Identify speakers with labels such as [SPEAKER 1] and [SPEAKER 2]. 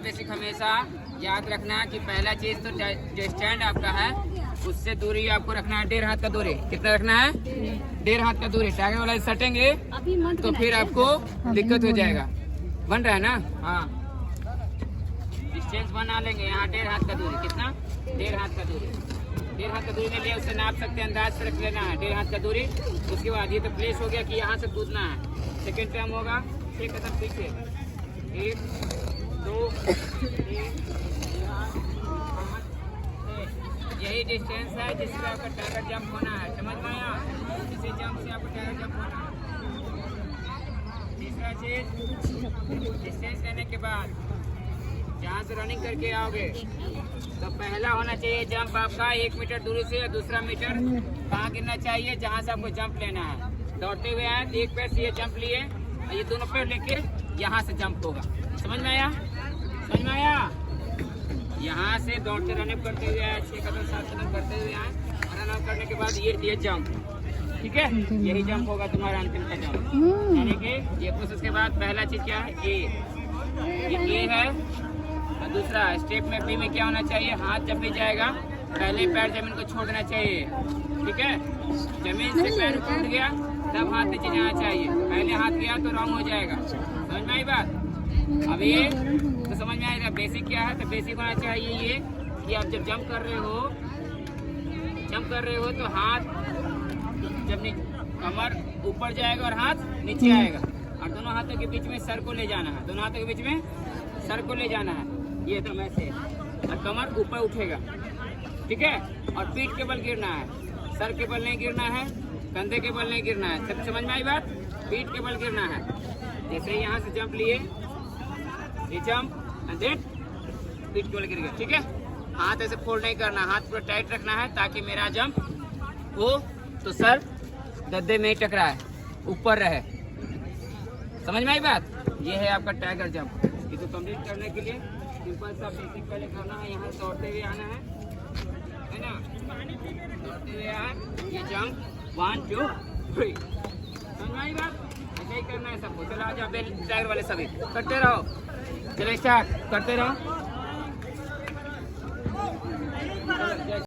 [SPEAKER 1] Basic हमेशा याद रखना कि पहला चीज तो जो स्टैंड आपका है उससे दूरी आपको रखना है 1.5 हाथ का दूरी। कितना रखना है? 1.5 हाथ का दूरी। टाइगर वाला सटेंगे तो फिर आपको दिक्कत हो जाएगा। बन रहा है ना? हाँ, डिस्टेंस बना लेंगे यहाँ 1.5 हाथ का दूरी। कितना? 1.5 हाथ का दूरी। 1.5 हाथ का दूरी में लिए उससे नाप सकते हैं, अंदाज से रख लेना है 1.5 हाथ का दूरी। उसके बाद ये तो प्लेस हो गया कि यहाँ से कूदना है। सेकेंड टाइम होगा 6 कदम पीछे, 1 2 3 4 5 6। यही डिस्टेंस है जिससे आपका टाइगर जंप होना है। समझ में आया? इसी जंप से आपको टाइगर जंप होना है। तीसरा चीज, डिस्टेंस लेने के बाद जहाँ से रनिंग करके आओगे तो पहला होना चाहिए जंप आपका 1 मीटर दूरी से, या दूसरा मीटर कहाँ गिरना चाहिए जहाँ से आपको जंप लेना है। दौड़ते हुए आए, एक पैर से ये जंप लिए और ये दोनों पैर लेके यहाँ से जंप होगा। समझ में आया? समझ में आया? यहाँ से दौड़ते रनिंग करते हुए आए, 6 कदम 7 कदम करते हुए आए, रन करने के बाद ये जंप। ठीक है, यही जंप होगा तुम्हारा अंतिम का जंप। यानी कि ये प्रोसेस के बाद पहला चीज क्या है? ये है। और दूसरा स्टेप में बी में क्या होना चाहिए? हाथ जब भी जाएगा पहले पैर जमीन को छोड़ देना चाहिए। ठीक है, जमीन से पैर टूट गया तब हाथ नीचे जाना चाहिए। पहले हाथ गया तो रॉन्ग हो जाएगा। समझ में आई बात? अब ये तो समझ में आएगा बेसिक क्या है। तो बेसिक होना चाहिए ये कि आप जब जंप कर रहे हो तो हाथ जब कमर ऊपर जाएगा और हाथ नीचे आएगा, और दोनों हाथों के बीच में सर को ले जाना है। दोनों हाथों के बीच में सर को ले जाना है, ये तो ऐसे, और कमर ऊपर उठेगा। ठीक है, और पीठ के बल गिरना है, सर के बल नहीं गिरना है, कंधे के बल नहीं गिरना है। सब समझ में आई बात? पीठ के बल गिरना है। जैसे यहाँ से जंप लिए, ये जंप एंड देन पीठ के बल गिर गया। ठीक है, हाथ ऐसे फोल्ड नहीं करना, हाथ पूरा टाइट रखना है ताकि मेरा जंप हो तो सर गद्दे में ही टकराए, ऊपर रहे। समझ में आई बात? ये है आपका टाइगर जंप। इसको कंप्लीट करने के लिए सिंपल सा बेसिक पहले करना है। यहाँ दौड़ते हुए आना है ना? दौड़ते हुए आए, ये जंप 1 2 3। समझ में आई बात? ऐसे ही करना है सबको। चलो आ जाओ, टाइगर वाले सभी करते रहो। चलो स्टार्ट करते रहो।